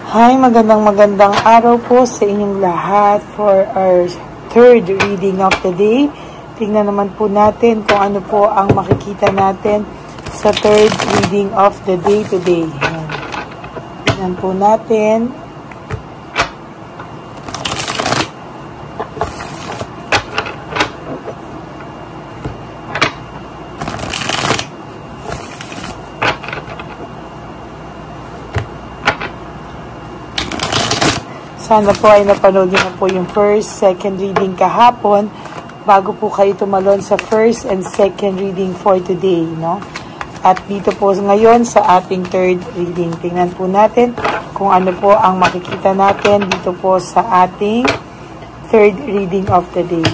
Hi, magandang araw po sa inyong lahat for our third reading of the day. Tingnan naman po natin kung ano po ang makikita natin sa third reading of the day today. Tingnan po natin. Sana po ay napanood niyo na po yung first, second reading kahapon bago po kayo tumalon sa first and second reading for today, no? At dito po ngayon sa ating third reading. Tingnan po natin kung ano po ang makikita natin dito po sa ating third reading of the day.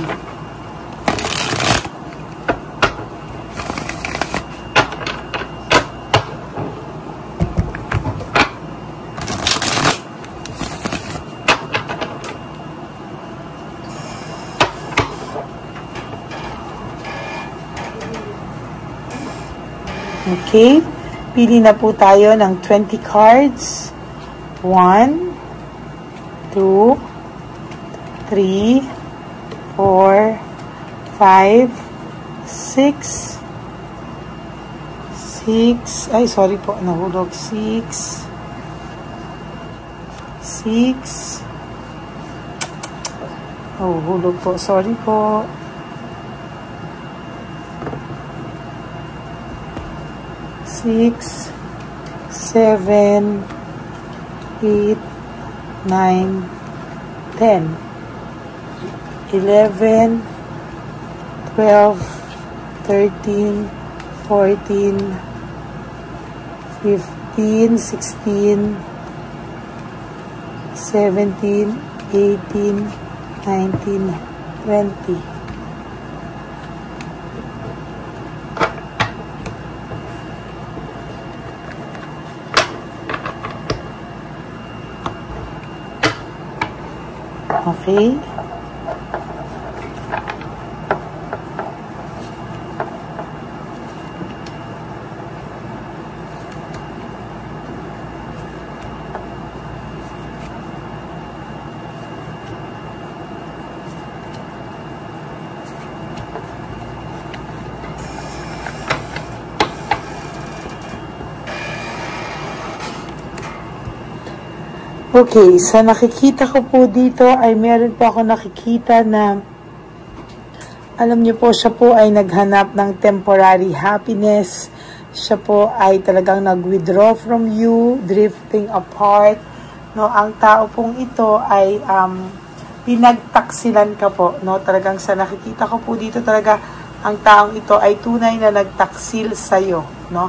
Okay, pili na po tayo ng 20 cards. 1, 2, 3, 4, 5, 6, 6, ay sorry po, nahulog, 6, 6, oh, hulog po, sorry po. 6, 7, 8, 9, 10, 11, 12, 13, 14, 15, 16, 17, 18, 19, 20. Okay. Okay, sa nakikita ko po dito ay meron po ako nakikita na alam niyo po, siya po ay naghanap ng temporary happiness. Siya po ay talagang nag-withdraw from you, drifting apart. No, ang tao pong ito ay pinagtaksilan ka po, no? Talagang sa nakikita ko po dito talaga ang taong ito ay tunay na nagtaksil sa iyo, no?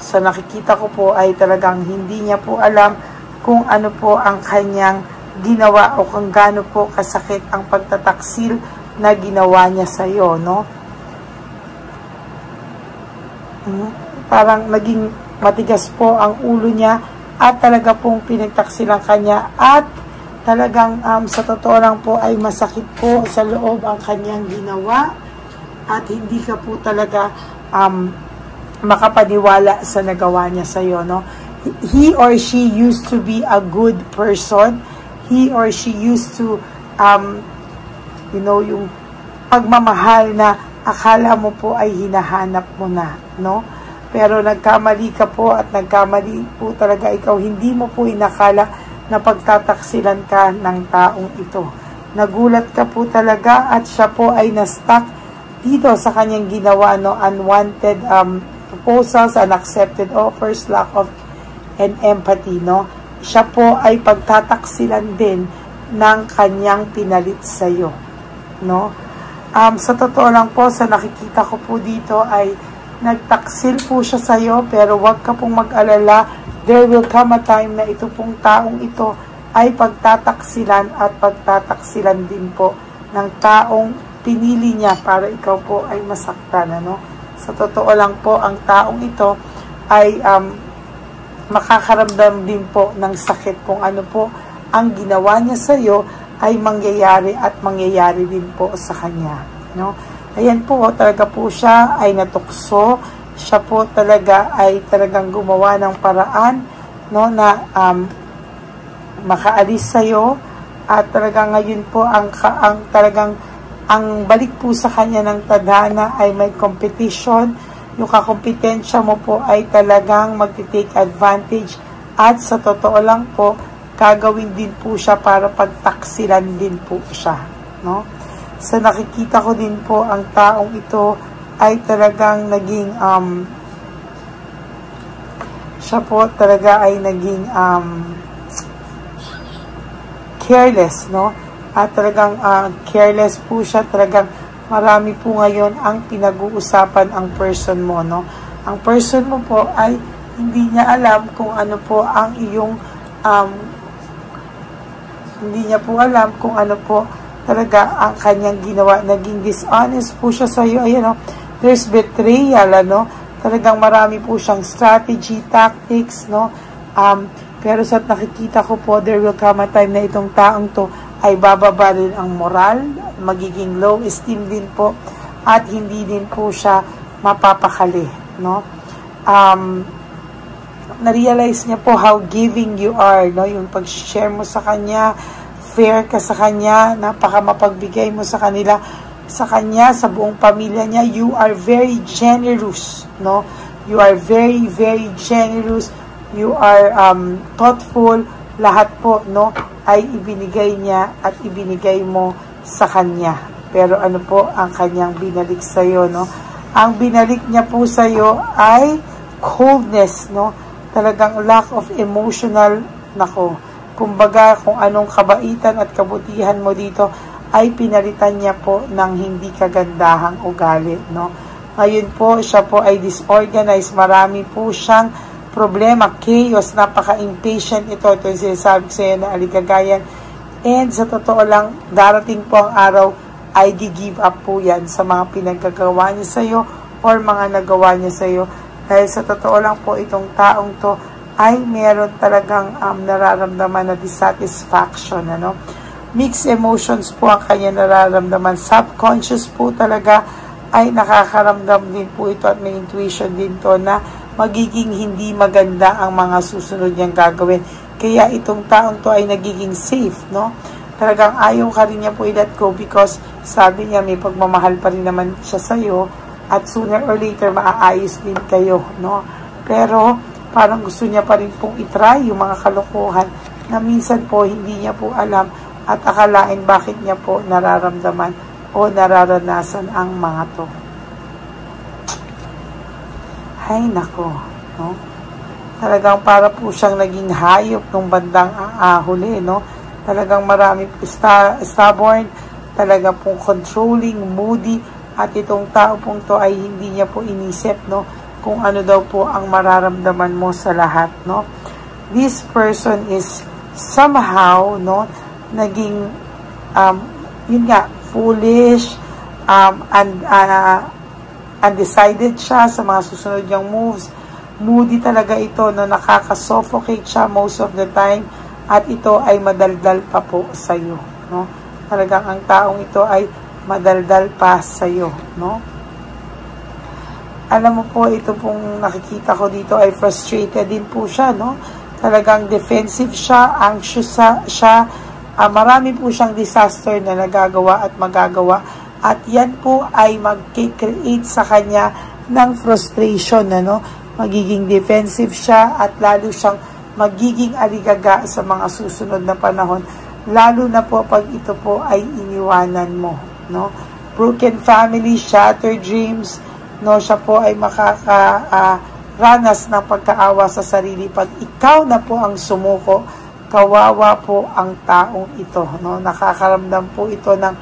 Sa nakikita ko po ay talagang hindi niya po alam kung ano po ang kanyang ginawa o kung gaano po kasakit ang pagtataksil na ginawa niya sa iyo, no? Parang naging matigas po ang ulo niya at talaga pong pinagtaksilan kanya at talagang sa totoo lang po ay masakit po sa loob ang kanyang ginawa at hindi ka po talaga makapaniwala sa nagawa niya sa iyo, no? He or she used to be a good person. He or she used to, yung pagmamahal na akala mo po ay hinahanap mo na, no? Pero nagkamali ka po at nagkamali po talaga ikaw. Hindi mo po inakala na pagtataksilan ka ng taong ito. Nagulat ka po talaga at siya po ay na-stuck dito sa kanyang ginawa, no? Unwanted proposals, unaccepted offers, lack of and empathy, no? Siya po ay pagtataksilan din ng kanyang pinalit sa iyo, no? Sa totoo lang po, sa nakikita ko po dito ay nagtaksil po siya sa iyo, pero wag ka pong mag-alala. There will come a time na ito pong taong ito ay pagtataksilan at pagtataksilan din po ng taong pinili niya para ikaw po ay masaktan, ano? Sa totoo lang po, ang taong ito ay makakaramdam din po ng sakit kung ano po ang ginawa niya sa iyo ay mangyayari at mangyayari din po sa kanya, no? Ayan po, talaga po siya ay natukso. Siya po talaga ay talagang gumawa ng paraan, no, na makaalis sa'yo, at talagang ngayon po ang balik po sa kanya ng tadhana ay may competition. Yung kakompetensya mo po ay talagang magti-take advantage, at sa totoo lang po, gagawin din po siya para pagtaksilan din po siya, no? Sa nakikita ko din po, ang taong ito ay talagang naging siya po talaga ay naging careless, no? At talagang careless po siya. Talagang marami po ngayon ang pinag-uusapan ang person mo, no? Ang person mo po ay hindi niya alam kung ano po ang iyong hindi niya po alam kung ano po talaga ang kanyang ginawa. Naging dishonest po siya sa iyo. Ayan, no? There's betrayal, ano? Talagang marami po siyang strategy, tactics, no? Pero sa nakikita ko po, there will come a time na itong taong to ay bababa rin ang moral, magiging low esteem din po, at hindi din po siya mapapakali, no? Na-realize niya po how giving you are, no? Yung pag-share mo sa kanya, fair ka sa kanya, napaka mapagbigay mo sa kanila, sa kanya, sa buong pamilya niya. You are very generous, no? You are very, very generous. You are thoughtful. Lahat po, no, ay ibinigay niya at ibinigay mo sa kanya. Pero ano po ang kanyang binalik sa iyo, no? Ang binalik niya po sa iyo ay coldness, no? Talagang lack of emotional, nako. Kumbaga, kung anong kabaitan at kabutihan mo dito ay pinalitan niya po ng hindi kagandahang ugali, no? Ngayon po, siya po ay disorganized. Marami po siyang problema, chaos, napaka-impatient ito. Ito yung sinasabi ko sa iyo na aligagayan. And sa totoo lang, darating po ang araw ay gi-give up po yan sa mga pinagkagawa niya sa iyo or mga nagawa niya sa iyo. Dahil sa totoo lang po, itong taong to ay meron talagang nararamdaman na dissatisfaction, ano? Mixed emotions po ang kanya nararamdaman. Subconscious po talaga ay nakakaramdam din po ito, at may intuition din to na magiging hindi maganda ang mga susunod niyang gagawin. Kaya itong taong to ay nagiging safe, no? Talagang ayaw ka rin niya po i-let go because sabi niya may pagmamahal pa rin naman siya sa'yo, at sooner or later maaayos din kayo, no? Pero parang gusto niya pa rin pong itry yung mga kalokohan na minsan po hindi niya po alam at akalain bakit niya po nararamdaman o nararanasan ang mga to. Ay, nako, no? Talagang para po siyang naging hayop nung bandang huli, no? Talagang marami po stubborn, talaga pong controlling, moody, at itong tao pong to ay hindi niya po inisip, no, kung ano daw po ang mararamdaman mo sa lahat, no? This person is somehow, no, naging yun nga, foolish, undecided siya sa mga susunod niyang moves. Moody talaga ito, no, nakaka-suffocate siya most of the time, at ito ay madaldal pa po sa iyo, no? Talagang ang taong ito ay madaldal pa sa iyo, no? Alam mo po, ito pong nakikita ko dito ay frustrated din po siya, no? Talagang defensive siya, anxious siya, marami po siyang disaster na nagagawa at magagawa, at yan po ay mag-create sa kanya ng frustration, ano? Magiging defensive siya, at lalo siyang magiging aligaga sa mga susunod na panahon, lalo na po pag ito po ay iniwanan mo, no? Broken family, shattered dreams, no? Siya po ay makakaranas ng pagkaawa sa sarili. Pag ikaw na po ang sumuko, kawawa po ang taong ito, no? Nakakaramdam po ito ng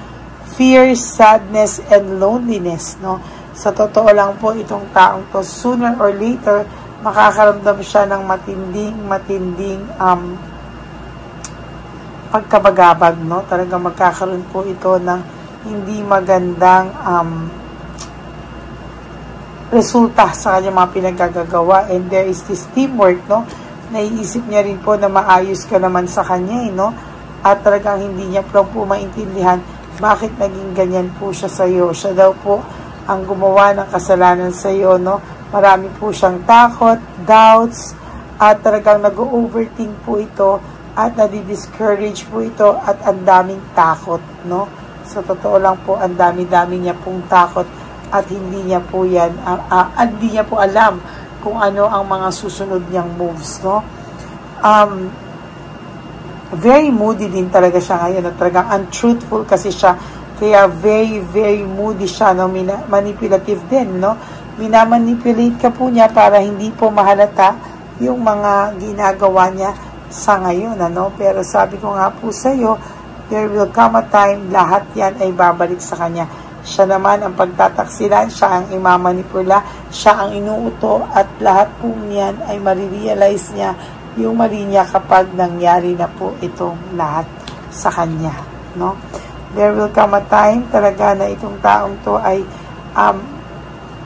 fear, sadness, and loneliness, no? Sa totoo lang po, itong taong to, sooner or later, makakaramdam siya ng matinding pagkabagabag, no? Talagang magkakaroon po ito ng hindi magandang resulta sa kanyang mga pinagagagawa, and there is this teamwork, no? Naiisip niya rin po na maayos ka naman sa kanya, no? At talagang hindi niya po maintindihan bakit naging ganyan po siya sa iyo. Siya daw po ang gumawa ng kasalanan sa iyo, no? Marami po siyang takot, doubts, at talagang nag-overthink po ito, at nadi-discourage po ito at ang daming takot, no? Sa totoo lang po, ang dami-dami niya pong takot at hindi niya po yan, hindi niya po alam kung ano ang mga susunod niyang moves, no? Very moody din talaga siya ngayon, no? Talagang untruthful kasi siya, kaya very, very moody siya, no? Manipulative din, no? Minamanipulate ka po niya para hindi po mahalata yung mga ginagawa niya sa ngayon, ano? Pero sabi ko nga po sa iyo, there will come a time, lahat yan ay babalik sa kanya. Siya naman ang pagtataksilan, siya ang imamanipula, siya ang inuuto, at lahat po niyan ay marirealize niya yung mali niya kapag nangyari na po itong lahat sa kanya, no? There will come a time talaga na itong taong to ay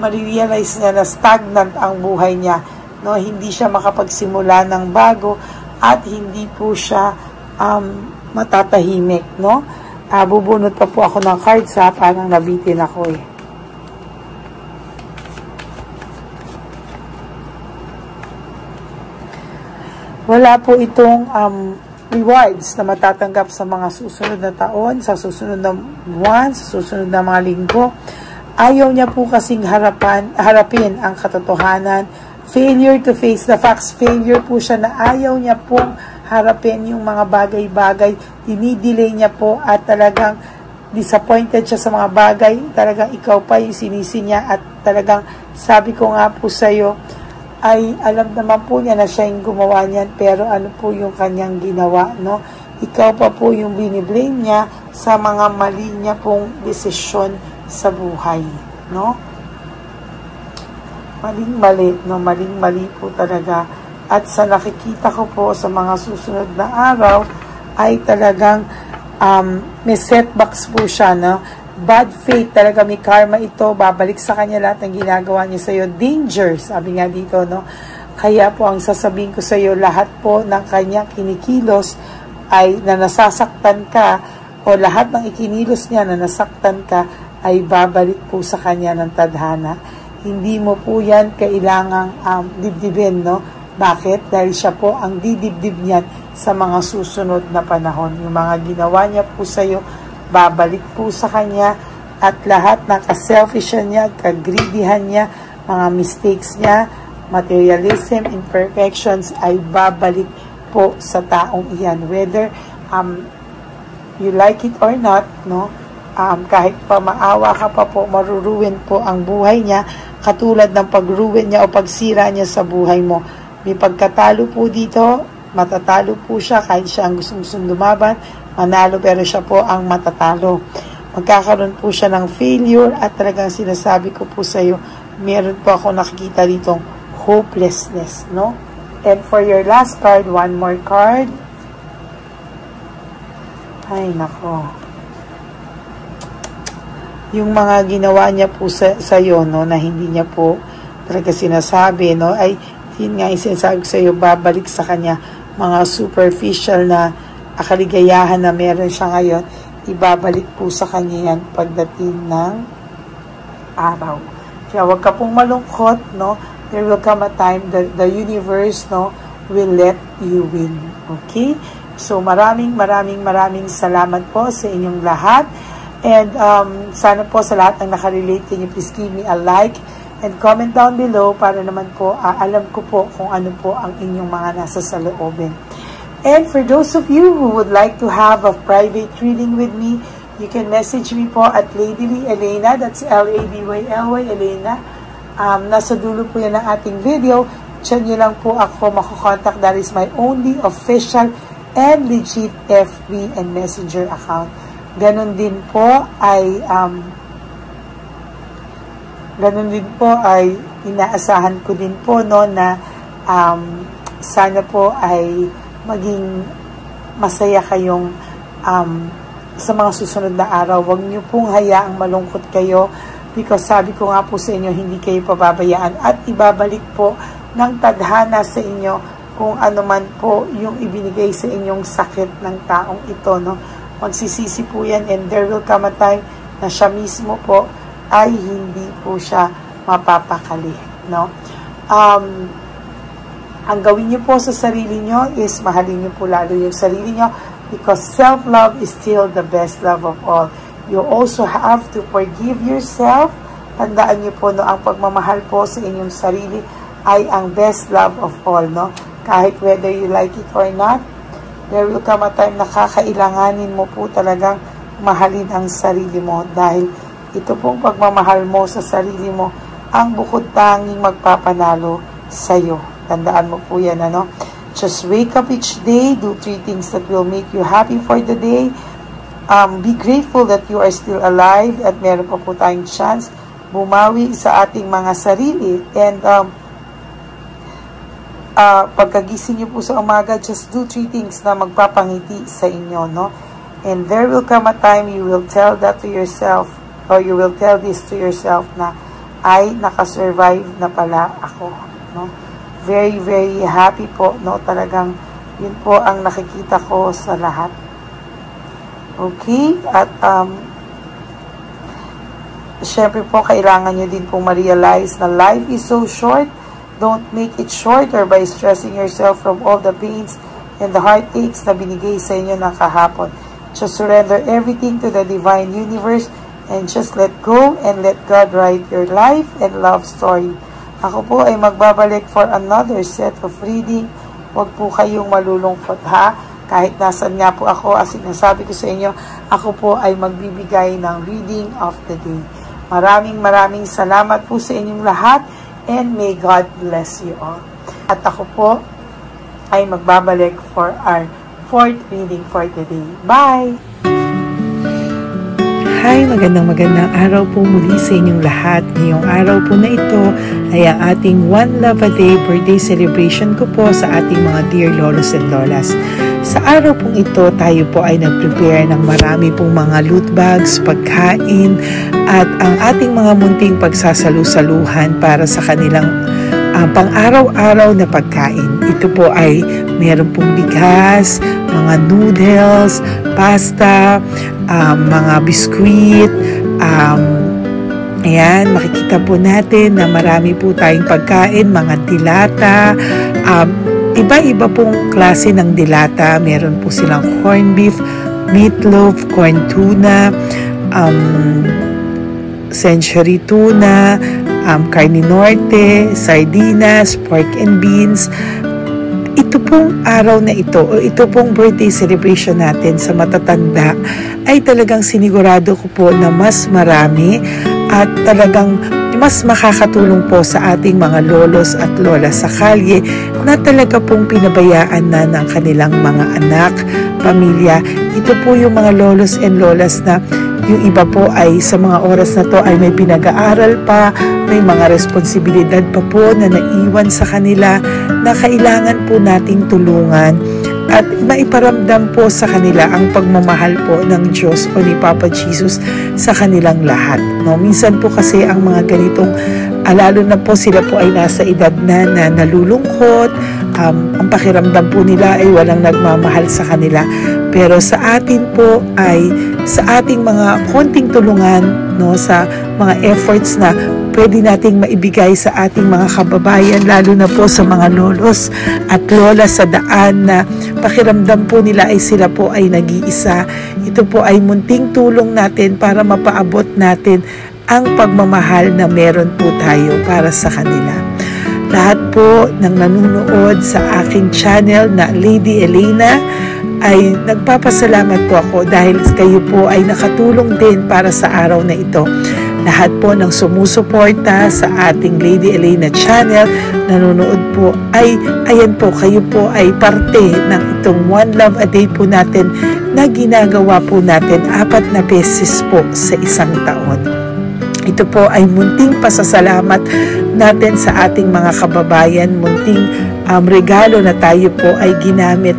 marirealize niya na stagnant ang buhay niya, no? Hindi siya makapagsimula ng bago at hindi po siya matatahimik, no? Bubunot pa po ako ng cards, ha, parang nabitin ako eh. Wala po itong rewards na matatanggap sa mga susunod na taon, sa susunod na buwan, sa susunod na mga linggo. Ayaw niya po kasing harapin ang katotohanan. Failure to face the facts. Failure po siya na ayaw niya pong harapin yung mga bagay-bagay. Dinidelay niya po at talagang disappointed siya sa mga bagay. Talagang ikaw pa yung sinisi niya at talagang sabi ko nga po sa iyo, ay alam naman po niya na siya yung gumawa niyan, pero ano po yung kanyang ginawa, no? Ikaw pa po yung biniblame niya sa mga mali niya pong desisyon sa buhay, no? Maling-mali, no? Maling-mali po talaga. At sa nakikita ko po sa mga susunod na araw, ay talagang may setbacks po siya, no? Bad fate, talaga may karma ito, babalik sa kanya lahat ng ginagawa niya sa iyo. Danger, sabi nga dito, no? Kaya po ang sasabihin ko sa iyo, lahat po ng kanyang kinikilos ay na nasasaktan ka, o lahat ng ikinilos niya na nasaktan ka, ay babalik po sa kanya ng tadhana. Hindi mo po yan kailangang dibdibin, no? Bakit? Dahil siya po ang didibdib niyan sa mga susunod na panahon. Yung mga ginawa niya po sa iyo, babalik po sa kanya, at lahat ng ka-selfishan niya, ka-greedyhan niya, mga mistakes niya, materialism, imperfections, ay babalik po sa taong iyan. Whether you like it or not, no? Kahit pa maawa ka pa po, maruruin po ang buhay niya, katulad ng pagruin niya o pagsira niya sa buhay mo. May pagkatalo po dito, matatalo po siya kahit siya ang gustong lumaban, manalo pero siya po ang matatalo. Magkakaroon po siya ng failure at talagang sinasabi ko po sa iyo, meron po ako nakikita ditong hopelessness, no? And for your last card, one more card. Ay, nako. Yung mga ginawa niya po sa iyo, no, na hindi niya po talaga sinasabi, no, ay yun nga yung sinasabi ko sa iyo, babalik sa kanya. Mga superficial na kaligayahan na meron siya ngayon, ibabalik po sa kanya yan pagdating ng araw. Kaya huwag ka pong malungkot, no? There will come a time that the universe, no, will let you win. Okay? So maraming salamat po sa inyong lahat. And sana po sa lahat ng nakarelate niyo, please give me a like and comment down below para naman po alam ko po kung ano po ang inyong mga nasa saloobin. And for those of you who would like to have a private reading with me, you can message me po at Ladyly Elena, that's L-A-D-Y-L-Y, Elena. Nasa dulo po yan ng ating video. Diyan nyo lang po ako makukontak. That is my only official and legit FB and Messenger account. Ganon din po ay inaasahan ko din po, no, na sana po ay maging masaya kayong sa mga susunod na araw. Huwag niyo pong hayaang malungkot kayo, because sabi ko nga po sa inyo, hindi kayo pababayaan at ibabalik po ng tadhana sa inyo kung ano man po yung ibinigay sa inyong sakit ng taong ito, no? Magsisisi po yan, and there will come a time na siya mismo po ay hindi po siya mapapakali, no? Ang gawin niyo po sa sarili niyo is mahalin niyo po lalo yung sarili niyo, because self-love is still the best love of all. You also have to forgive yourself. Tandaan niyo po, no, ang pagmamahal po sa inyong sarili ay ang best love of all, no? Kahit whether you like it or not, there will come a time na kakailanganin mo po talagang mahalin ang sarili mo, dahil ito pong pagmamahal mo sa sarili mo ang bukod tanging magpapanalo sa iyo. Tandaan mo po yan, ano? Just wake up each day, do 3 things that will make you happy for the day. Be grateful that you are still alive at meron pa po tayong chance bumawi sa ating mga sarili. And pagkagising niyo po sa umaga, just do 3 things na magpapangiti sa inyo, no? And there will come a time you will tell that to yourself, or you will tell this to yourself na, ay, nakasurvive na pala ako, no? Very, very happy po, no? Talagang, yun po ang nakikita ko sa lahat. Okay? At, syempre po, kailangan nyo din pong ma-realize na life is so short. Don't make it shorter by stressing yourself from all the pains and the heartaches na binigay sa inyo ng kahapon. Just surrender everything to the divine universe and just let go and let God write your life and love story. Ako po ay magbabalik for another set of reading. Huwag po kayong malulungkot, ha? Kahit nasan nga po ako, as sinasabi ko sa inyo, ako po ay magbibigay ng reading of the day. Maraming salamat po sa inyong lahat, and may God bless you all. At ako po ay magbabalik for our 4th reading for the day. Bye! Hi! Magandang araw po muli sa inyong lahat. Ngayong araw po na ito ay ang ating One Love a Day birthday celebration ko po sa ating mga dear lolos and lolas. Sa araw pong ito, tayo po ay nag-prepare ng marami pong mga loot bags, pagkain, at ang ating mga munting pagsasalu-saluhan para sa kanilang pang-araw-araw na pagkain. Ito po ay meron pong bigas, mga noodles, pasta, mga biskuit, ayan, makikita po natin na marami po tayong pagkain, mga dilata, iba-iba pong klase ng dilata. Meron po silang corned beef, meatloaf, corn tuna, century tuna, carne norte, sardinas, pork and beans. Ito pong araw na ito, o ito pong birthday celebration natin sa matatanda, ay talagang sinigurado ko po na mas marami at talagang mas makakatulong po sa ating mga lolos at lola sa kalye na talaga pong pinabayaan na ng kanilang mga anak, pamilya. Ito po yung mga lolos and lolas na yung iba po ay sa mga oras na to ay may pinag-aaral pa, may mga responsibilidad pa po na naiwan sa kanila na kailangan po nating tulungan at maiparamdam po sa kanila ang pagmamahal po ng Diyos o ni Papa Jesus sa kanilang lahat. No? Minsan po kasi ang mga ganitong, lalo na po sila po ay nasa edad na nalulungkot, ang pakiramdam po nila ay walang nagmamahal sa kanila. Pero sa atin po ay sa ating mga konting tulungan, no, sa mga efforts na pwede nating maibigay sa ating mga kababayan, lalo na po sa mga lolos at lola sa daan na pakiramdam po nila ay sila po ay nag-iisa. Ito po ay munting tulong natin para mapaabot natin ang pagmamahal na meron po tayo para sa kanila. Lahat po ng nanonood sa aking channel na Lady Elena ay nagpapasalamat po ako dahil kayo po ay nakatulong din para sa araw na ito. Lahat po ng sumusuporta sa ating Lady Elena channel, nanonood po, ay ayan po, kayo po ay parte ng itong One Love a Day po natin na ginagawa po natin 4 na beses po sa isang taon. Ito po ay munting pasasalamat natin sa ating mga kababayan, munting regalo na tayo po ay ginamit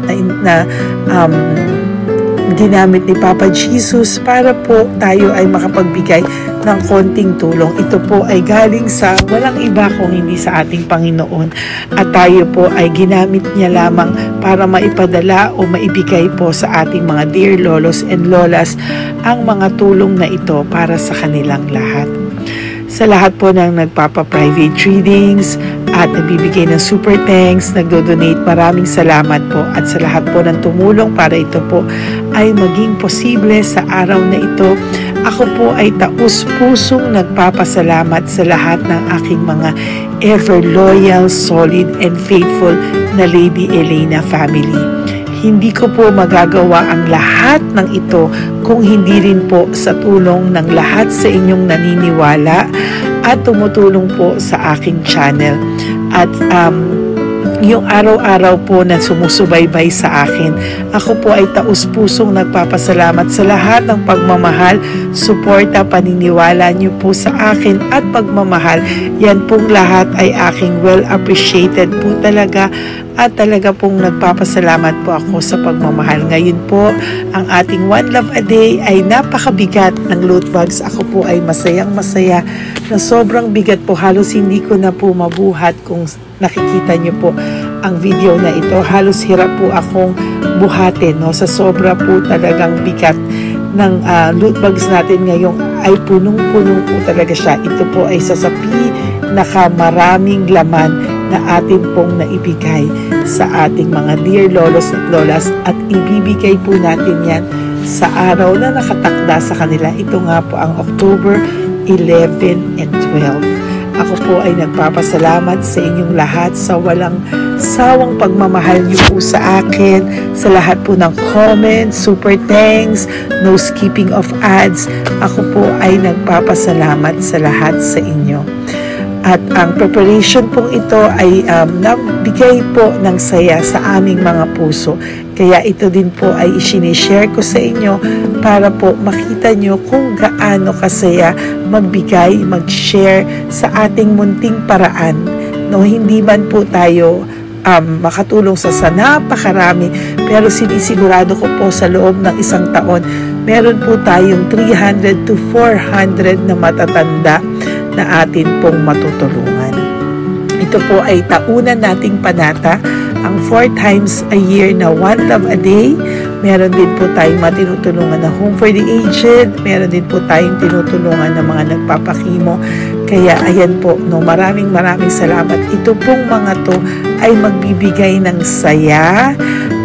ginamit ni Papa Jesus para po tayo ay makapagbigay ng konting tulong. Ito po ay galing sa walang iba kung hindi sa ating Panginoon at tayo po ay ginamit niya lamang para maipadala o maibigay po sa ating mga dear lolos and lolas ang mga tulong na ito para sa kanilang lahat. Sa lahat po ng nagpapa-private readings, at nagbibigay ng super thanks, nagdo-donate. Maraming salamat po at sa lahat po ng tumulong para ito po ay maging posible sa araw na ito. Ako po ay taus-pusong nagpapasalamat sa lahat ng aking mga ever loyal, solid, and faithful na Lady Elena family. Hindi ko po magagawa ang lahat ng ito kung hindi rin po sa tulong ng lahat sa inyong naniniwala at tumutulong po sa aking channel. At yung araw-araw po na sumusubaybay sa akin, ako po ay taus-pusong nagpapasalamat sa lahat ng pagmamahal, suporta, paniniwala niyo po sa akin at pagmamahal. Yan pong lahat ay aking well appreciated po talaga. At talaga pong nagpapasalamat po ako sa pagmamahal. Ngayon po, ang ating One Love a Day ay napakabigat ng loot bags. Ako po ay masayang-masaya na sobrang bigat po. Halos hindi ko na po mabuhat kung nakikita niyo po ang video na ito. Halos hirap po akong buhatin, no? Sa sobra po talagang bigat ng loot bags natin ngayong ay punong-puno po talaga siya. Ito po ay sasapi nakamaraming laman na atin pong naibigay sa ating mga dear lolos at lolas at ibibigay po natin yan sa araw na nakatakda sa kanila. Ito nga po ang October 11 and 12. Ako po ay nagpapasalamat sa inyong lahat sa walang sawang pagmamahal niyo po sa akin, sa lahat po ng comments, super thanks, no skipping of ads. Ako po ay nagpapasalamat sa lahat sa inyo. At ang preparation pong ito ay nabigay po ng saya sa aming mga puso. Kaya ito din po ay isinishare ko sa inyo para po makita nyo kung gaano kasaya magbigay, mag-share sa ating munting paraan. No, hindi man po tayo makatulong sa napakarami, pero sinisigurado ko po sa loob ng isang taon, meron po tayong 300 to 400 na matatanda na atin pong matutulungan. Ito po ay taunan nating panata, ang 4 times a year na One Love a Day. Meron din po tayong matinutulungan na Home for the Aged. Meron din po tayong tinutulungan ng mga nagpapakimo. Kaya ayan po, no, maraming salamat. Ito pong mga to ay magbibigay ng saya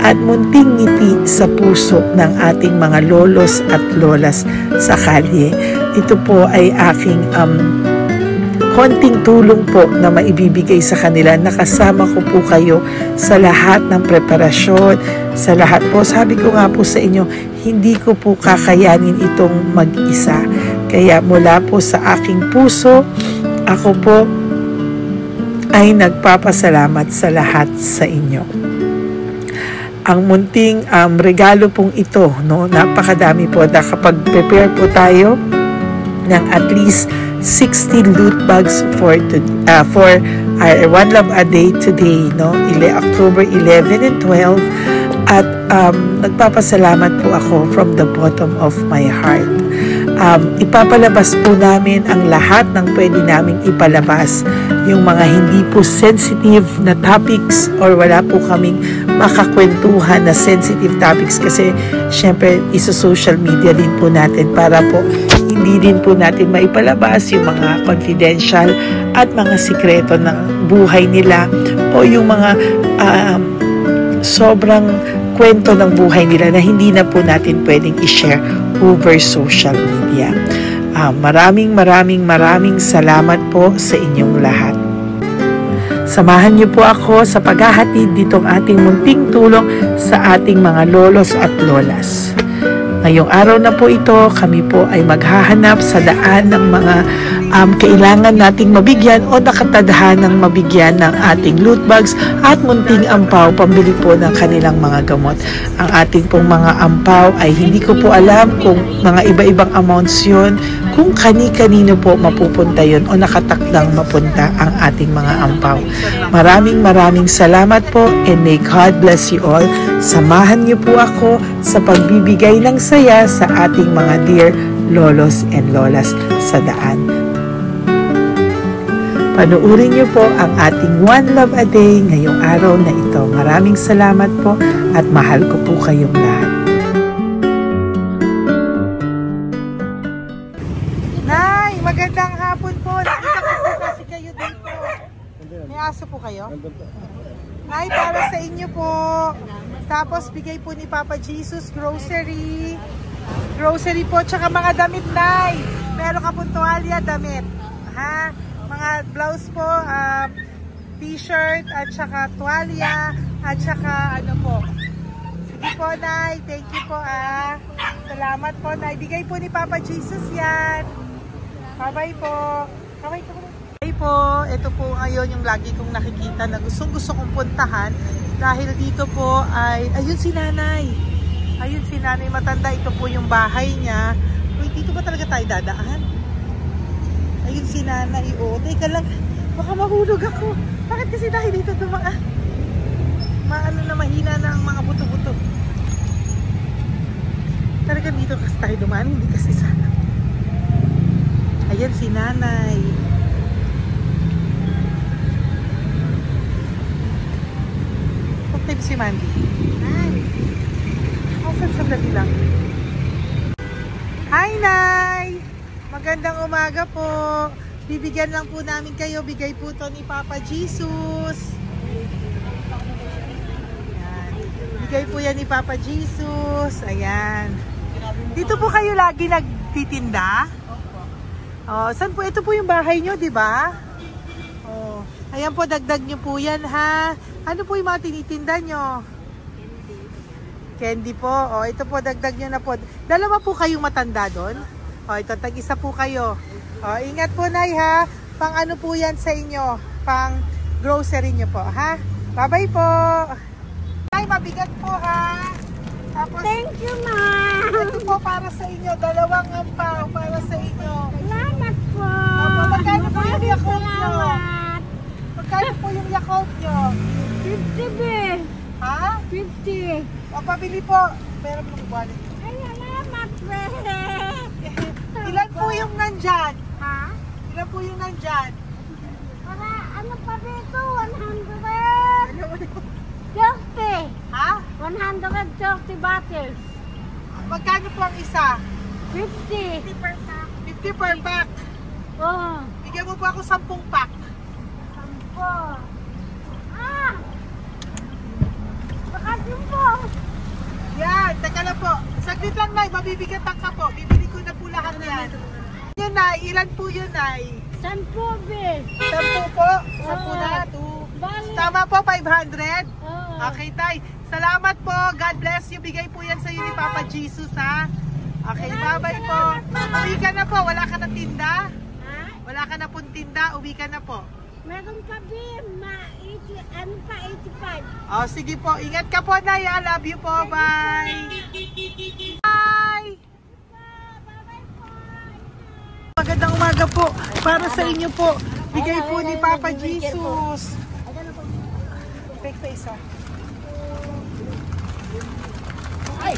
at munting ngiti sa puso ng ating mga lolos at lolas sa kalye. Ito po ay aking konting tulong po na maibibigay sa kanila. Nakasama ko po kayo sa lahat ng preparasyon, sa lahat po. Sabi ko nga po sa inyo, hindi ko po kakayanin itong mag-isa. Kaya mula po sa aking puso, ako po ay nagpapasalamat sa lahat sa inyo. Ang munting regalo pong ito, no, napakadami po. Kapag prepare po tayo ng at least 16 loot bags for our One Love a Day today, no? October 11 and 12. At nagpapasalamat po ako from the bottom of my heart. Ipapalabas po namin ang lahat ng pwede naming ipalabas. Yung mga hindi po sensitive na topics or wala po kaming makakwentuhan na sensitive topics kasi syempre isa-social media din po natin para po hindi din po natin maipalabas yung mga confidential at mga sikreto ng buhay nila o yung mga sobrang kwento ng buhay nila na hindi na po natin pwedeng i-share over social media. Maraming salamat po sa inyong lahat. Samahan niyo po ako sa paghahatid ditong ating munting tulong sa ating mga lolos at lolas. Ngayong araw na po ito, kami po ay maghahanap sa daan ng mga kailangan nating mabigyan o nakatadhanang mabigyan ng ating loot bags at munting ampaw pambili po ng kanilang mga gamot. Ang ating pong mga ampaw ay hindi ko po alam kung mga iba-ibang amounts yun, kung kani-kanino po mapupunta yun o nakatakdang mapunta ang ating mga ampaw. Maraming salamat po and may God bless you all. Samahan niyo po ako sa pagbibigay ng saya sa ating mga dear lolos and lolas sa daan. Panuurin niyo po ang ating One Love a Day ngayong araw na ito. Maraming salamat po at mahal ko po kayong lahat. Nay, magandang hapon po. Nakita ko po kasi kayo dito. May aso kayo? Nay, para sa inyo po. Tapos bigay po ni Papa Jesus grocery. Grocery po, tsaka mga damit, Nay. Meron ka pong tuwalya, damit. Ha? Mga blouse po, t-shirt, at tsaka tuwalya, at tsaka ano po. Sige po, Nay. Thank you po, Salamat po, Nay. Bigay po ni Papa Jesus yan. Bye-bye po. Bye-bye po. Po, ito po ngayon yung lagi kong nakikita na gusto kong puntahan dahil dito po ay, ayun si nanay matanda, ito po yung bahay niya. Uy, dito ba talaga tayo dadaan? Ayun si nanay, teka lang, baka mahulog ako. Bakit kasi tayo dito dumaan? Maano na, mahina na ang mga buto-buto. Talaga dito kasi tayo dumaan, hindi kasi sana. Ayan si nanay. Si Mandy. Sandali lang. Hi, Nay! Magandang umaga po. Bibigyan lang po namin kayo. Bigay po to ni Papa Jesus. Ayan. Bigay po yan ni Papa Jesus. Ayan. Dito po kayo lagi nagtitinda? Oh, saan po? Ito po yung bahay nyo, di ba? Oh. Ayan po, dagdag nyo po yan, ha? Ano po yung mga tinitinda nyo? Candy po. O, ito po, dagdag nyo na po. Dalawa po kayong matanda doon. O, ito, tag-isa po kayo. O, ingat po, Nay, ha? Pang ano po yan sa inyo? Pang grocery nyo po, ha? Bye-bye po. Nay, mabigat po, ha? Tapos, thank you, Ma. Ito po para sa inyo. Dalawang ampaw para sa inyo. Salamat po. Magkano po yung Yakult nyo? Magkano po yung Yakult nyo? 50 be. Ha? 50. O, pabili po. Meron pong wallet. Ay, salamat, be. Ilan po yung nandyan? Ha? Ilan po yung nandyan? Para, ano pa dito? 130. Ha? 130 bottles. Magkano po ang isa? 50. 50 per pack. 50 per pack. Oo. Bigyan mo po ako 10 pack. 10. Bakit po? Yan, teka lang po. Saglit lang, Nay. Mabibigatan ka po. Bibili ko na po lahat yan. Yan, Nay. Ilan po yun, Nay? 10 be. 10 po? 10 na. 2. Tama po, 500? Okay, Tay. Salamat po. God bless you. Bigay po yan sa iyo ni Papa Jesus, ha? Okay, bye-bye po. Uwi ka na po. Wala ka na tinda? Wala ka na pong tinda. Uwi ka na po. Meron pa din, ano pa, 85. Oh, sige po. Ingat ka po, Nay. I love you po. Bye. Bye. Magandang umaga po. Para sa inyo po. Bigay po ni Papa Jesus. Fake face, ha? Ay,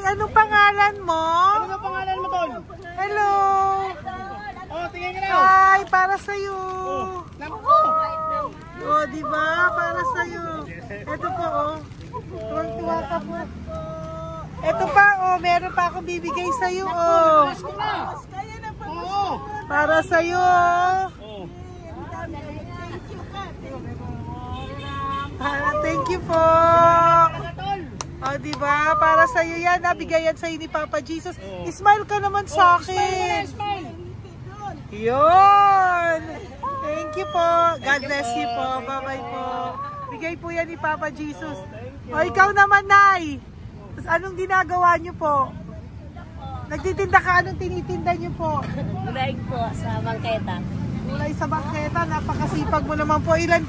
anong pangalan mo? Anong pangalan mo, Tol? Hello! Oh, tingin ka na. Hi, para sa'yo. Oh, diba? Para sa'yo. Ito po, oh. Tuwang-tuwa ka po. Ito pa, oh. Meron pa akong bibigay sa'yo, oh. Para sa'yo, oh. Thank you po. Oh, diba? Para sa'yo yan. Nabigayan sa'yo ni Papa Jesus. Smile ka naman sa akin. Yun. Thank you po. God bless you po. Bye-bye po. Bigay po yan ni Papa Jesus. O, ikaw naman, Nay. Anong ginagawa niyo po? Nagtitinda ka? Anong tinitinda niyo po? Gulay po sa bangketa. Gulay sa bangketa. Napakasipag mo naman po. Ilan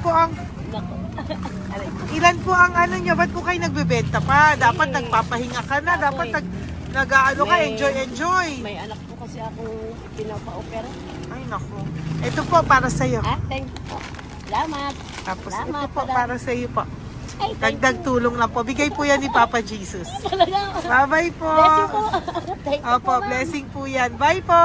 po ang ano nyo? Ba't po kayo nagbebenta pa? Dapat nagpapahinga ka na. Dapat nag-ano ka, enjoy. May anak po kasi akong pinapa-opera. Ay, naku. Ito po, para sa'yo. Thank you po. Salamat. Tapos ito po, para sa'yo po. Dagdag tulong lang po. Bigay po yan ni Papa Jesus. Bye-bye po. Blessing po. Opo, blessing po yan. Bye po.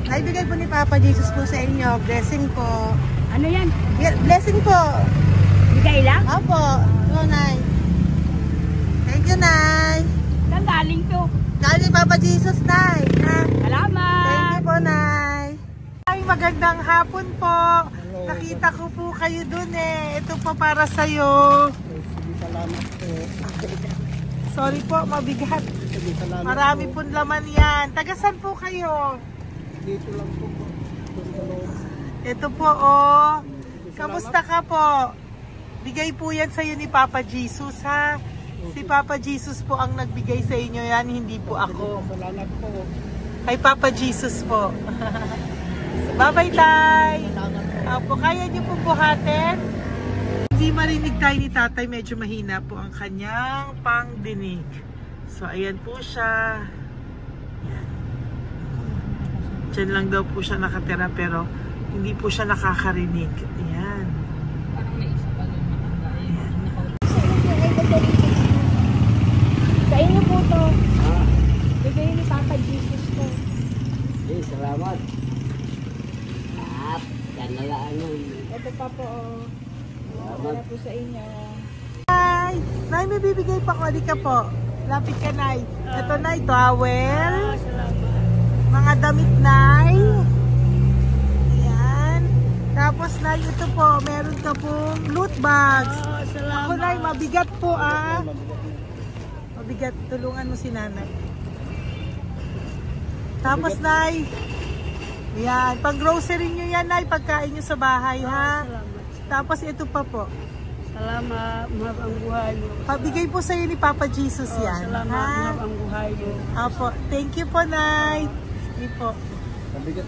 Naibigay po ni Papa Jesus po sa inyo. Blessing po. Ano yan? Blessing po. Bigay lang? Opo. No, Nay. Thank nyo, Nay? Saan galing to? Galing Papa Jesus, Nay. Ha? Salamat! Thank you po, Nay. Ay, magandang hapon po. Nakita ko po kayo dun eh. Ito po para sa'yo. Salamat po. Sorry po, mabigat. Marami pong laman yan. Tagasan po kayo? Dito lang po. Ito po, oh. Kamusta ka po? Bigay po yan sa'yo ni Papa Jesus, ha? Si Papa Jesus po ang nagbigay sa inyo yan, hindi po ako. Salamat po. Kay Papa Jesus po. Bye-bye, Tay! Opo, kaya niyo po buhatin? Hindi marinig tayo ni Tatay, medyo mahina po ang kanyang pangdinig. So, ayan po siya. Ayan. Diyan lang daw po siya nakatira pero hindi po siya nakakarinig. Ayan. Sa inyo po to. Bigay ni Papa Jesus to. Salamat. Yan na lang. Ito pa po. Para po sa inyo. Nay! Nay, may bibigay pa ko. Halika po. Lapit ka, Nay. Ito, Nay, towel. Salamat. Mga damit, Nay. Ayan. Tapos, Nay, ito po. Meron ka pong loot bags. Salamat. Ako, Nay, mabigat po, ah. Mabigat. Tulungan mo si Nanay. Tapos, Nay. Ayan. Pang-grocery nyo yan, Nay. Pagkain nyo sa bahay, ha? Salamat. Tapos, ito pa po. Salamat. Mahabang buhay niyo. Pabigay po sa'yo ni Papa Jesus yan. Salamat. Ha? Mahabang buhay niyo. Apo. Thank you po, Nay. Sige po. Mabigat.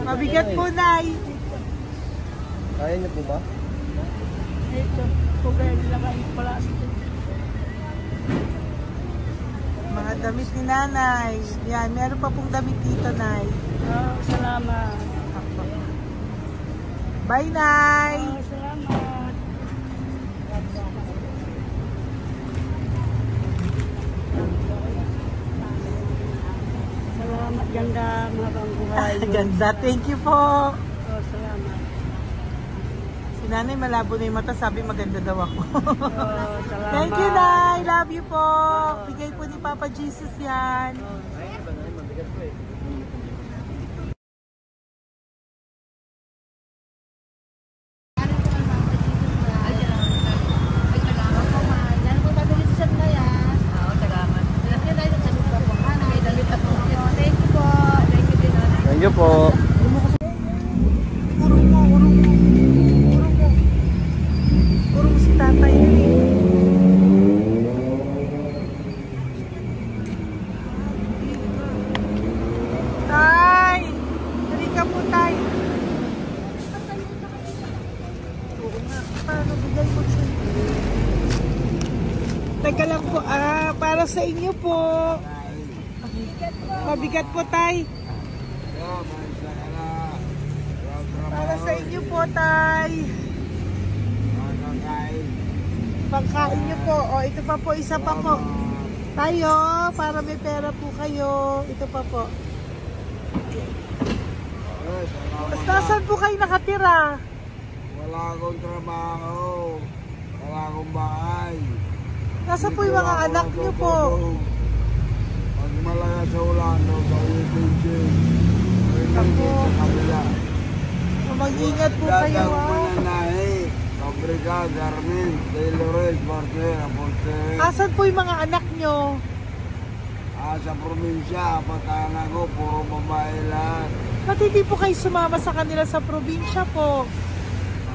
Mabigat po, Nay. Kaya niyo po ba? Ito. Kugay nila kayo pala. Mga damit ni Nanay. Yan. Meron pa pong damit dito, Nay. Salamat. Apo. Bye, Nay. Salamat. Salamat, ganda, mahabang buhay. Ganda. Thank you po. Salamat. Si Nanay malabo na yung mata. Sabi maganda daw ako. Salamat. Thank you, Nay. Love you po. Bigay po ni Papa Jesus yan. Mabigat po eh. Thank you po. Urong mo. Urong si Tatay. Tay! Halika po, Tay. Oo nga. Paano bigay mo siya? Teka lang po. Para sa inyo po. Mabigat po, Tay. Para sa inyo po, Tay. Pagkain nyo po. O, ito pa po, isa pa po. Tayo, para may pera po kayo. Ito pa po. Basta saan po kayo nakatira? Wala akong trabaho. Wala akong bahay. Nasa po yung mga anak nyo po? Pag malaya sa Ulano, sa Uyipinsin. Ako. Sa kabila. Mag-ingat po kayo, Datang ha? mananahi. Fabrika, Garmin, Taylorist, Barcera, Portere. Asan po yung mga anak nyo? Sa probinsya, patanan ko, puro babae lahat. Ba't hindi po kayo sumama sa kanila sa probinsya po?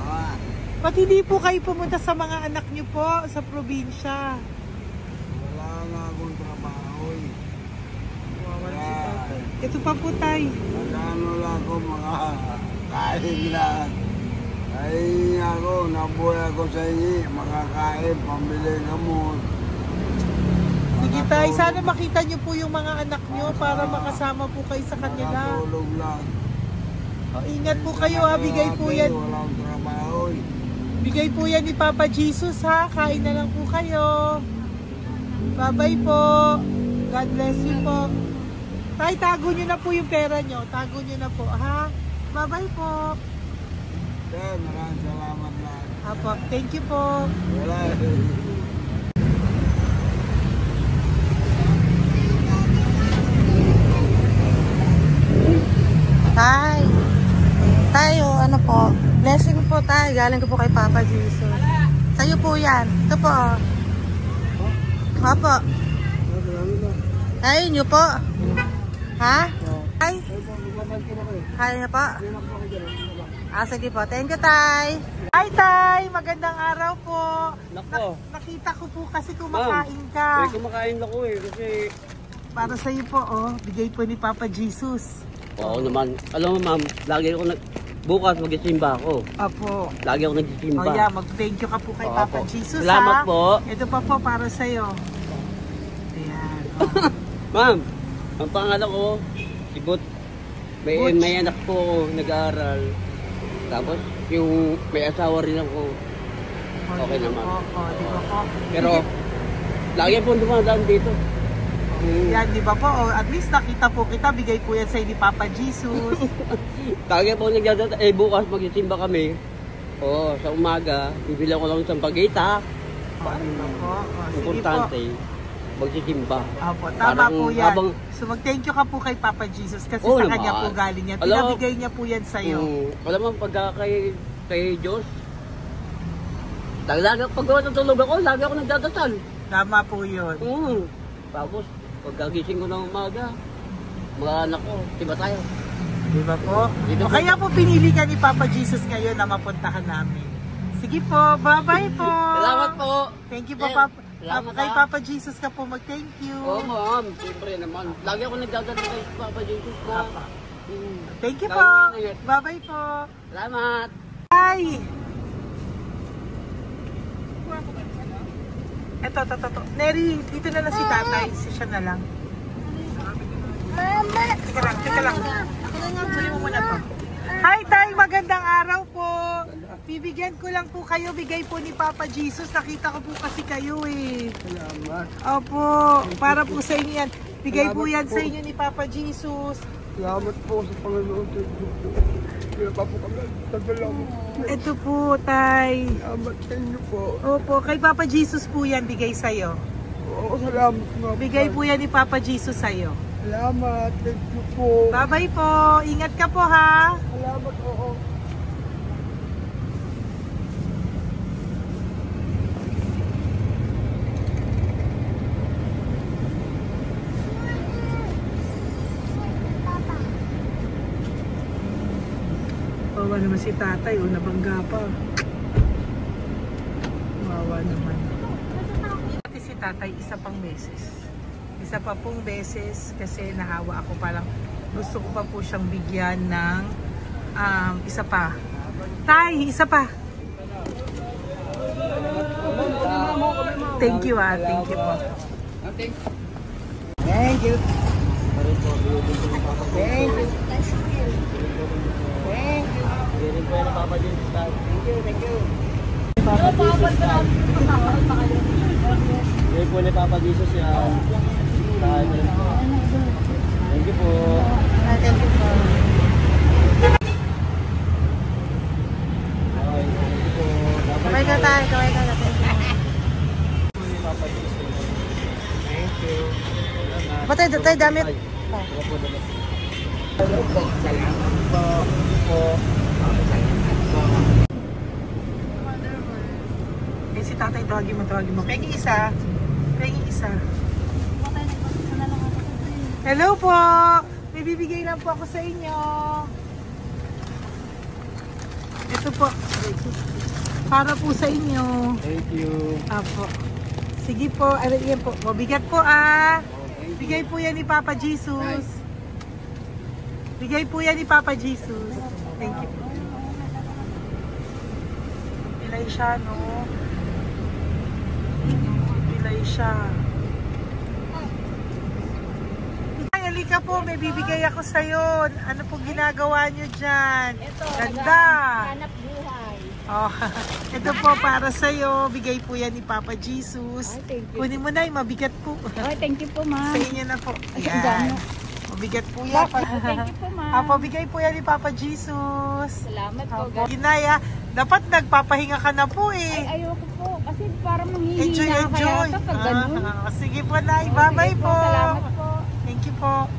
Ah, Ba't hindi po kayo pumunta sa mga anak nyo po sa probinsya? wala nga akong trabaho eh. Ito pa po, Tay. Nagano lang ako mga kain lang. Ay ako, nabuhay ako sa inyo, makakain, pambili gamot. Sige, Tay. Sana makita nyo po yung mga anak nyo para makasama po kayo sa kanila. Makatulog lang. O, ingat po kayo, ha. Bigay po yan. Wala akong trabaho eh. Bigay po yan ni Papa Jesus, ha. Kain na lang po kayo. Bye-bye po. God bless you po. Tay, tago nyo na po yung pera nyo. Tago nyo na po, ha. Bye-bye po. Maraming salamat na. Apo, thank you po. Wala eh. po. Blessing po tayo. Galing ko po kay Papa Jesus. Sa'yo po yan. Ito po. Opo. Ay, nyo po. Ha? Ay? Kaya niyo po? Sige po. Thank you, Tay. Hi, Tay! Magandang araw po. Nako. Nakita ko po kasi kumakain ka. Kumakain ako kasi... Para sa'yo po, bigay po ni Papa Jesus. Oo naman. Alam mo ma'am, lagi ako bukas magsisimba ako. Apo. Lagi ako nagsisimba. Mag-thank you ka po kay Papa Jesus, Salamat po. Ito pa po para sa'yo. Ayan. Ma'am, ang pangalan ko, si Butch. May anak ko, nag-aaral. Tapos, yung may asawa rin ako. Okay naman. Di ba po? Pero, lagi po dumadaan dito. Yan, di ba po? At least nakita po kita, bigay po yan sa'yo ni Papa Jesus. Lagi po nagdadaan. Bukas magsisimba kami. Sa umaga, bibilang ko lang isang pagita. Di ba po? Importante. Magsisimba. Opo, tama po yan. So mag-thank you ka po kay Papa Jesus kasi sa kanya po galing yan. Pinabigay niya po yan sa'yo. Alam mo, pagka kay Diyos, pag natulog ako, lagi ako nagdadasal. Tama po yun. Tapos, pagkagising ko ng umaga, mga anak ko, diba tayo? Di ba po? Kaya po pinili ka ni Papa Jesus ngayon na mapuntahan namin. Sige po, bye-bye po. Salamat po. Thank you po, Papa. Kay Papa Jesus ka po mag-thank you. Oo, ma'am. Siyempre naman. Lagi ako nagdadala kay Papa Jesus na. Thank you po. Bye-bye po. Salamat. Bye. Ito. Neri, dito na lang si tatay. Siya na lang. Mama! Teka lang. Huli mo muna to. Hi, Tay! Magandang araw po. Bibigyan ko lang po kayo. Bigay po ni Papa Jesus. Nakita ko po kasi kayo eh. Salamat. Opo. Para po sa inyo yan. Bigay po yan sa inyo ni Papa Jesus. Salamat po sa Panginoon. Kaya pa po kami. Salamat. Ito po, Tay. Salamat sa inyo po. Opo. Kay Papa Jesus po yan. Bigay sa'yo. Oo, salamat nga po. Bigay po yan ni Papa Jesus sa'yo. Salamat. Thank you po. Bye-bye po. Ingat ka po, ha? Salamat po. Wawa naman si tatay, nabangga pa. Wawa naman. Pati si tatay, isa pang beses. Isa pa pong beses kasi nahawa ako, parang gusto ko pa po siyang bigyan ng isa pa. Tay, isa pa. Thank you thank you po. Thank you. Thank you. Thank you. Thank you. Bigay po ni Papa Jesus yan. Thank you po. Thank you po. Kamay ka tayo. Kamay ka natin. Thank you. Patay, tayo damit. Si tatay, tawagin mo. Pengi isa. Hello po! May bibigay lang po ako sa inyo. Ito po. Para po sa inyo. Thank you. Apo. Sige po. Yan po. Mabigat po Bigay po yan ni Papa Jesus. Bigay po yan ni Papa Jesus. Thank you po. Pilay siya, no? Pilay siya. Ay, halika po. May bibigay ako sa'yo. Ano po ginagawa nyo dyan? Ito, ganda. hanap buhay. Oh, ito po para sa'yo. Bigay po yan ni Papa Jesus. Ay, thank you. Kunin mo na, mabigat po. Ay, thank you po, ma'am. Sa inyo na po. Ay, Ayan. Mabigat po yan. Thank you po, ma'am. Bigay po yan ni Papa Jesus. Salamat po. Ginaya, dapat nagpapahinga ka na po eh. Ay, ayoko po. Kasi parang manghihina Enjoy. kaya pag ganun. Sige po, Nay. Bye-bye Sige po. Salamat po. Thank you po.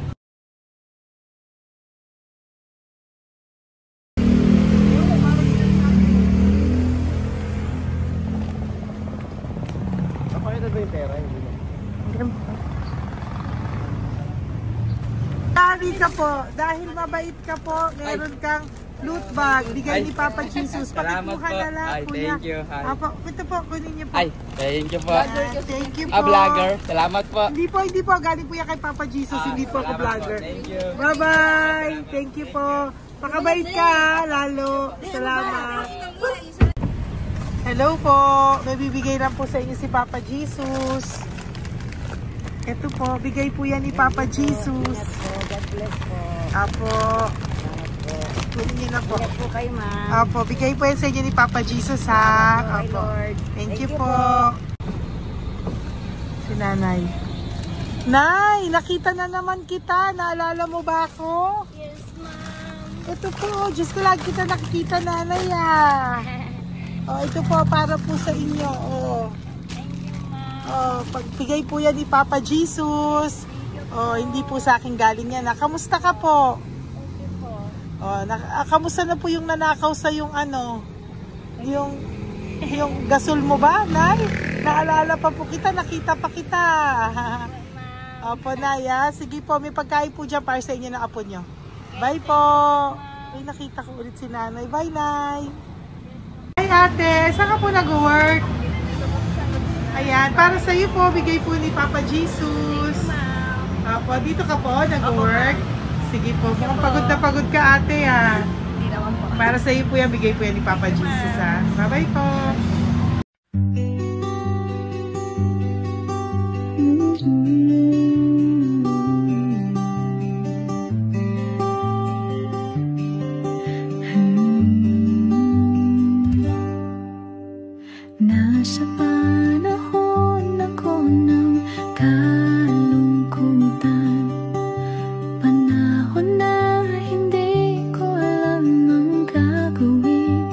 Kari ka po, dahil mabait ka po, meron kang loot bag, bigay ni Papa Jesus. Pakikuha na lang po niya. Thank you. Apo, ito po, kunin niyo po. Thank you po. Thank you po. Vlogger. Salamat po. Hindi po, galing po yan kay Papa Jesus, hindi po ako vlogger. Thank you. Bye-bye. Thank you po. Pakabait ka, lalo. Salamat. Hello po. May bibigay lang po sa inyo si Papa Jesus. Ito po, bigay po yan ni Papa Jesus. God bless po. Apo. Kunin niyo na po. Ingat po kayo, ma'am. Apo, bigay po yan sa inyo ni Papa Jesus, ha? Okay, Apo. Lord. Thank you po. Si Nanay. Nay, nakita na naman kita. Naalala mo ba ako? Yes, ma'am. Ito po, Diyos ko lagi kita nakikita, Nanay, ah. Oh, ito po, para po sa inyo. Oh. Thank you, ma'am. Oh, pagbigay po yan ni Papa Jesus. Oh, hindi po sa akin galing yan. Kamusta ka po? Thank you po. Oh, kamusta na po yung nanakaw sa yung ano? Yung gasol mo ba, Nay? Naalala pa po kita, nakita pa kita. Opo, Nay, ah. Sige po, may pagkain po dyan para sa inyo ng apo nyo. Bye po. Ay, nakita ko ulit si Nanay. Bye, Nay. Hi, ate. Saan ka po nag-work? Ayan, para sa iyo po, bigay po ni Papa Jesus. Opo, dito ka po, nag-work. Sige po, mukhang pagod ka, ate, ha. Hindi naman po. Para sa iyo po yan, bigay po yan ni Papa Jesus, ha. Bye-bye po. Nasa panahon ako ng kalungkutan, panahon na hindi ko alam ang gagawin.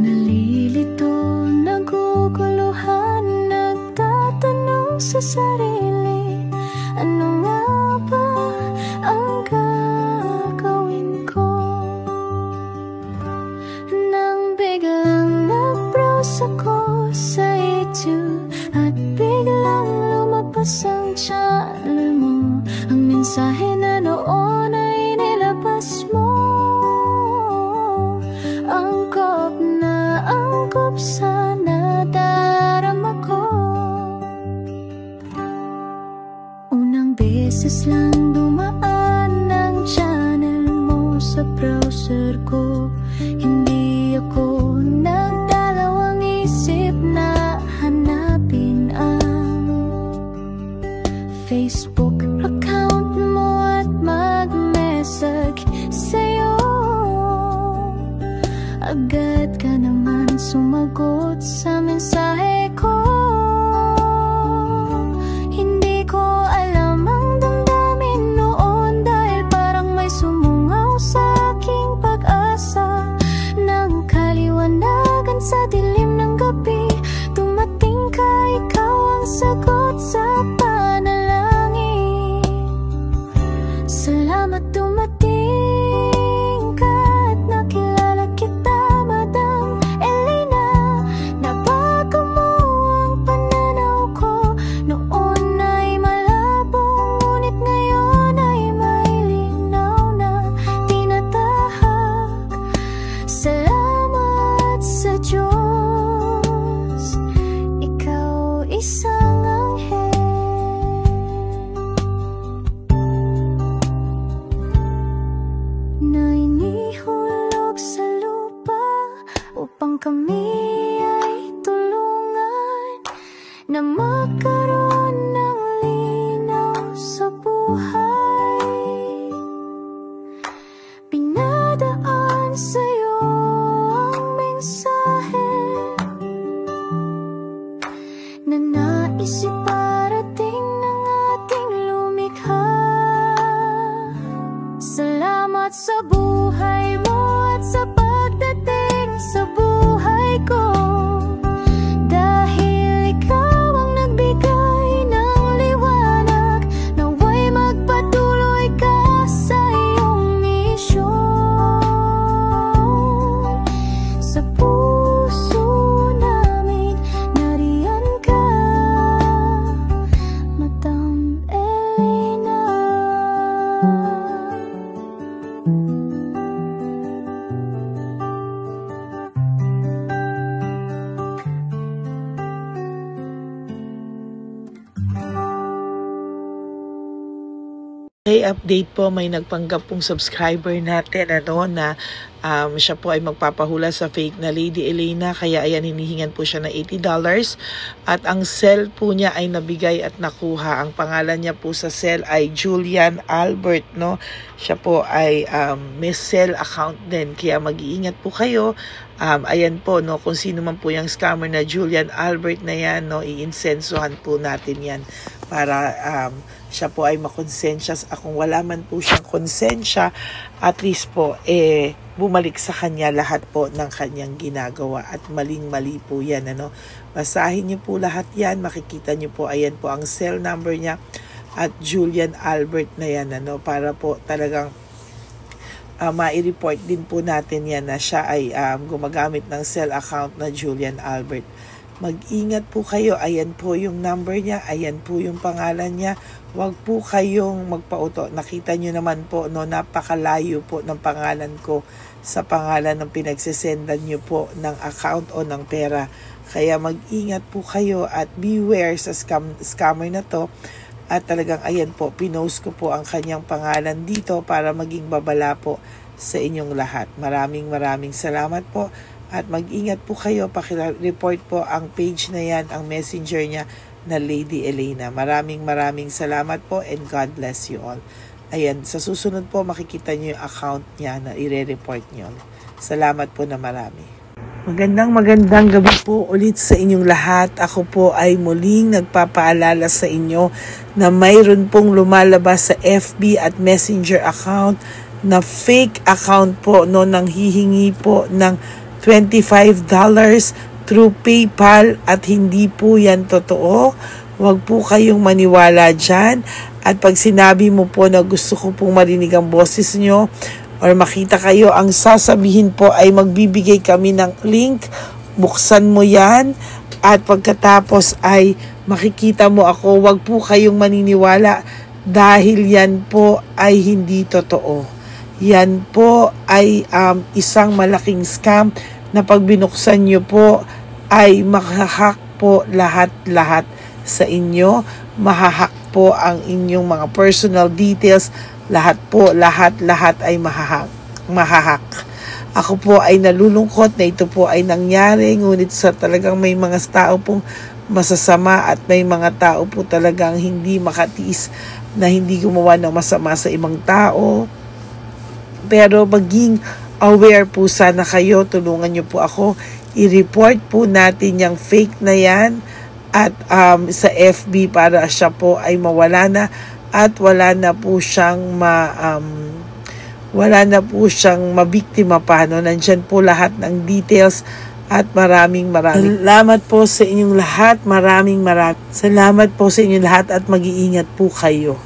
Nalilito, naguguluhan, nagtatanong sa sarili, ano nga ba ang gagawin ko? Nang biglang nag-browse ako sa YouTube at biglang lumabas ang channel mo, ang mensahe na noon ay nilabas mo. Angkop sa nadarama ko. Unang beses lang dumaan ang channel mo sa browser ko. Hindi ako nagdalawang isip na hanapin ang Facebook account mo at mag-message sa'yo. Agad ka naman sumagot sa mensahe ko. Hindi ko alam ang damdamin noon, dahil parang may sumungaw sa aking pag-asa. Nang kaliwanagan sa dilim ng gabi, dumating ka, ikaw ang sagot sa panalangin. Salamat dumating ka at nakilala kita, Madam Elena. Nabago mo ang pananaw ko. Noon ay malabo, ngunit ngayon ay may linaw na tinatahak. Salamat sa Diyos, ikaw isang anghel. Na inihulog sa lupa upang kami ay tulungan na magkaroon ng linaw sa buhay. Pinadaan sa'yo ang mensahe na nais iparating ng ating lumikha. Salamat sa buhay mo at sa pagdating sa buhay ko, dahil ikaw ang nagbigay ng liwanag. Naway magpatuloy ka sa iyong misyon. Sa puso namin nariyan ka, Madam Elena. Hey, update po, may nagpanggap pong subscriber natin na siya po ay magpapahula sa fake na Lady Elena, kaya ayan, hinihingan po siya ng $80 at ang cell po niya ay nabigay at nakuha. Ang pangalan niya po sa cell ay Julian Albert, no? Siya po ay may cell account din, kaya mag-iingat po kayo. Ayan po, no, kung sino man po yung scammer na Julian Albert na yan, no, iinsensuhan po natin yan para siya po ay makonsensya. Kung wala man po siyang konsensya, at least po bumalik sa kanya lahat po ng kanyang ginagawa, at maling-mali po yan, ano. Basahin niyo po lahat yan, makikita niyo po, ayan po ang cell number niya at Julian Albert na yan, ano, para po talagang ma-report din po natin yan na siya ay gumagamit ng cell account na Julian Albert. Mag-ingat po kayo, ayan po yung number niya, ayan po yung pangalan niya. Huwag po kayong magpauto. Nakita nyo naman po, no, napakalayo po ng pangalan ko sa pangalan ng pinagsesendan nyo po ng account o ng pera. Kaya mag-ingat po kayo at beware sa scammer na to. At talagang ayan po, pinost ko po ang kanyang pangalan dito para maging babala po sa inyong lahat. Maraming salamat po. At mag-ingat po kayo, pakireport po ang page na yan, ang messenger niya na Lady Elena. Maraming salamat po and God bless you all. Ayan, sa susunod po makikita niyo yung account niya na i-report niyo. Salamat po na marami. Magandang gabi po ulit sa inyong lahat. Ako po ay muling nagpapaalala sa inyo na mayroon pong lumalabas sa FB at Messenger account na fake account po, no, nang hihingi po ng $25 through PayPal at hindi po yan totoo. Huwag po kayong maniwala dyan. At pag sinabi mo po na gusto ko pong marinig ang boses nyo or makita kayo, ang sasabihin po ay magbibigay kami ng link. Buksan mo yan at pagkatapos ay makikita mo ako. Huwag po kayong maniniwala dahil yan po ay hindi totoo. Yan po ay isang malaking scam na pag binuksan nyo po ay mahahack po lahat sa inyo. Mahahack po ang inyong mga personal details. Lahat ay mahahack. Ako po ay nalulungkot na ito po ay nangyari, ngunit sa talagang may mga tao pong masasama at may mga tao po talagang hindi makatiis na hindi gumawa ng masama sa ibang tao. Pero maging aware po sana kayo, tulungan nyo po ako, i-report po natin yung fake na yan at sa FB para siya po ay mawala na at wala na po siyang mabiktima pa, no? Nandyan po lahat ng details at maraming salamat po sa inyong lahat. Maraming salamat po sa inyong lahat at mag-iingat po kayo.